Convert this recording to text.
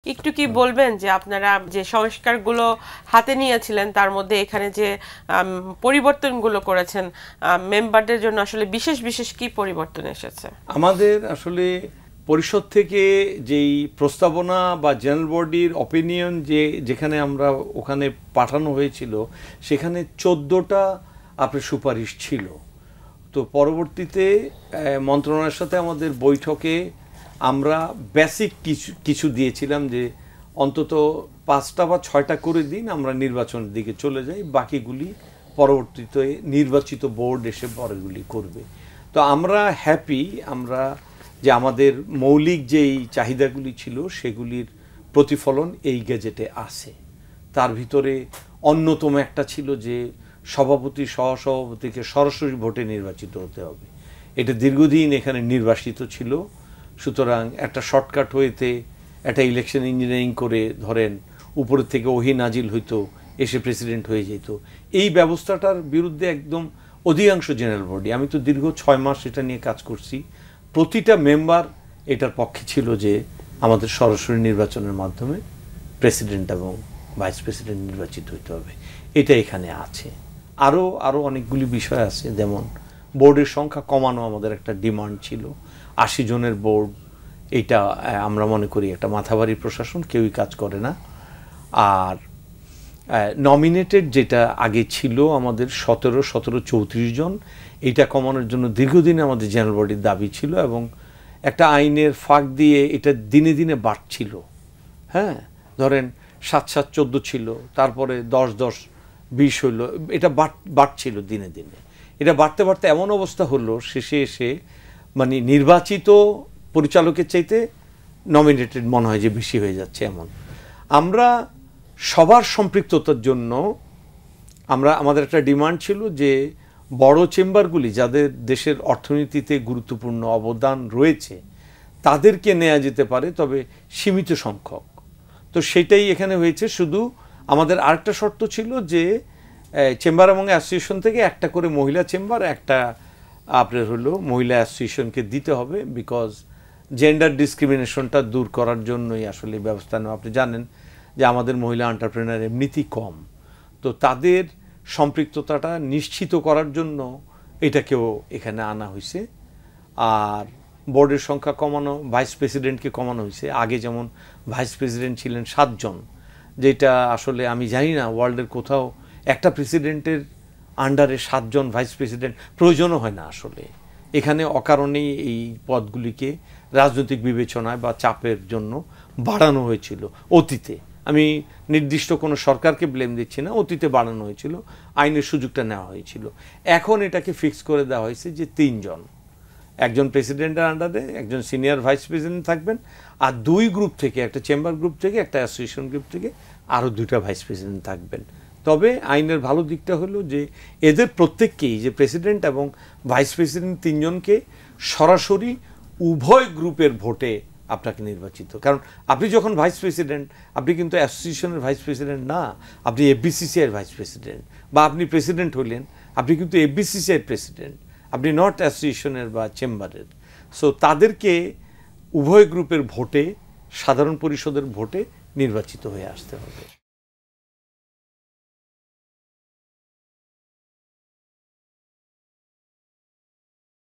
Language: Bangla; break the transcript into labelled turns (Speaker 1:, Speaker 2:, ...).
Speaker 1: একটু কি বলবেন যে আপনারা যে সংস্কারগুলো হাতে নিয়েছিলেন তার মধ্যে এখানে যে পরিবর্তনগুলো করেছেন মেম্বারদের জন্য আসলে বিশেষ বিশেষ কি পরিবর্তন এসেছে?
Speaker 2: আমাদের আসলে পরিষদ থেকে যেই প্রস্তাবনা বা জেনারেল বডির অপিনিয়ন যেখানে আমরা ওখানে পাঠানো হয়েছিল সেখানে 14টা আপনার সুপারিশ ছিল। তো পরবর্তীতে মন্ত্রণালয়ের সাথে আমাদের বৈঠকে আমরা বেসিক কিছু দিয়েছিলাম যে অন্তত 5টা বা 6টা করে দিন আমরা নির্বাচনের দিকে চলে যাই, বাকিগুলি পরবর্তীতে নির্বাচিত বোর্ড এসে পরেগুলি করবে। তো আমরা হ্যাপি আমরা যে আমাদের মৌলিক যেই চাহিদাগুলি ছিল সেগুলির প্রতিফলন এই গেজেটে আছে। তার ভিতরে অন্যতম একটা ছিল যে সভাপতি সহসভাপতিকে সরাসরি ভোটে নির্বাচিত হতে হবে। এটা দীর্ঘদিন এখানে নির্বাসিত ছিল, সুতরাং একটা শর্টকাট হইতে একটা ইলেকশন ইঞ্জিনিয়ারিং করে ধরেন উপরের থেকে ওহি নাজিল হইতো, এসে প্রেসিডেন্ট হয়ে যেত। এই ব্যবস্থাটার বিরুদ্ধে একদম অধিকাংশ জেনারেল বডি, আমি তো দীর্ঘ 6 মাস এটা নিয়ে কাজ করছি, প্রতিটা মেম্বার এটার পক্ষে ছিল যে আমাদের সরাসরি নির্বাচনের মাধ্যমে প্রেসিডেন্ট এবং ভাইস প্রেসিডেন্ট নির্বাচিত হইতে হবে। এটা এখানে আছে। আরও অনেকগুলি বিষয় আছে, যেমন বোর্ডের সংখ্যা কমানো আমাদের একটা ডিমান্ড ছিল। 80 জনের বোর্ড, এটা আমরা মনে করি একটা মাথাভারী প্রশাসন, কেউই কাজ করে না। আর নমিনেটেড যেটা আগে ছিল আমাদের 17, 34 জন, এইটা কমানোর জন্য দীর্ঘদিন আমাদের জেনারেল বডির দাবি ছিল এবং একটা আইনের ফাঁক দিয়ে এটা দিনে দিনে বাড়ছিল। হ্যাঁ, ধরেন 7, 14 ছিল, তারপরে 10, 20 হইলো, এটা বাড়ছিল দিনে দিনে। এটা বাড়তে বাড়তে এমন অবস্থা হলো শেষে এসে মানে নির্বাচিত পরিচালকের চাইতে নমিনেটেড মনে হয় যে বেশি হয়ে যাচ্ছে। এমন আমরা সবার সম্পৃক্ততার জন্য আমাদের একটা ডিমান্ড ছিল যে বড় চেম্বারগুলি যাদের দেশের অর্থনীতিতে গুরুত্বপূর্ণ অবদান রয়েছে তাদেরকে নেওয়া যেতে পারে, তবে সীমিত সংখ্যক। তো সেটাই এখানে হয়েছে। শুধু আমাদের আরেকটা শর্ত ছিল যে চেম্বার এবং অ্যাসোসিয়েশন থেকে একটা করে মহিলা চেম্বার, একটা আপনার হলো মহিলা অ্যাসোসিয়েশনকে দিতে হবে, বিকজ জেন্ডার ডিসক্রিমিনেশনটা দূর করার জন্যই আসলে ব্যবস্থা নেওয়া। আপনি জানেন যে আমাদের মহিলা এন্টারপ্রেনার এমনিতেই কম, তো তাদের সম্পৃক্ততাটা নিশ্চিত করার জন্য এটাকেও এখানে আনা হয়েছে। আর বোর্ডের সংখ্যা কমানো, ভাইস প্রেসিডেন্টকে কমানো হয়েছে। আগে যেমন ভাইস প্রেসিডেন্ট ছিলেন 7 জন, যেটা আসলে আমি জানি না ওয়ার্ল্ডের কোথাও একটা প্রেসিডেন্টের আন্ডারে 7 জন ভাইস প্রেসিডেন্ট প্রয়োজনও হয় না। আসলে এখানে অকারণেই এই পদগুলিকে রাজনৈতিক বিবেচনায় বা চাপের জন্য বাড়ানো হয়েছিল অতীতে। আমি নির্দিষ্ট কোনো সরকারকে ব্লেম দিচ্ছি না, অতীতে বাড়ানো হয়েছিল, আইনের সুযোগটা নেওয়া হয়েছিল। এখন এটাকে ফিক্স করে দেওয়া হয়েছে যে 3 জন, একজন প্রেসিডেন্টের আন্ডারে একজন সিনিয়র ভাইস প্রেসিডেন্ট থাকবেন, আর 2 গ্রুপ থেকে, একটা চেম্বার গ্রুপ থেকে, একটা অ্যাসোসিয়েশন গ্রুপ থেকে আরও 2টা ভাইস প্রেসিডেন্ট থাকবেন। তবে আইনের ভালো দিকটা হলো যে এদের প্রত্যেককেই, যে প্রেসিডেন্ট এবং ভাইস প্রেসিডেন্ট 3 জনকে সরাসরি উভয় গ্রুপের ভোটে আপনাকে নির্বাচিত। কারণ আপনি যখন ভাইস প্রেসিডেন্ট, আপনি কিন্তু অ্যাসোসিয়েশনের ভাইস প্রেসিডেন্ট না, আপনি এফবিসিসিআইয়ের ভাইস প্রেসিডেন্ট, বা আপনি প্রেসিডেন্ট হইলেন, আপনি কিন্তু এফবিসিসিআইয়ের প্রেসিডেন্ট, আপনি নট অ্যাসোসিয়েশনের বা চেম্বারের। সো তাদেরকে উভয় গ্রুপের ভোটে, সাধারণ পরিষদের ভোটে নির্বাচিত হয়ে আসতে হবে।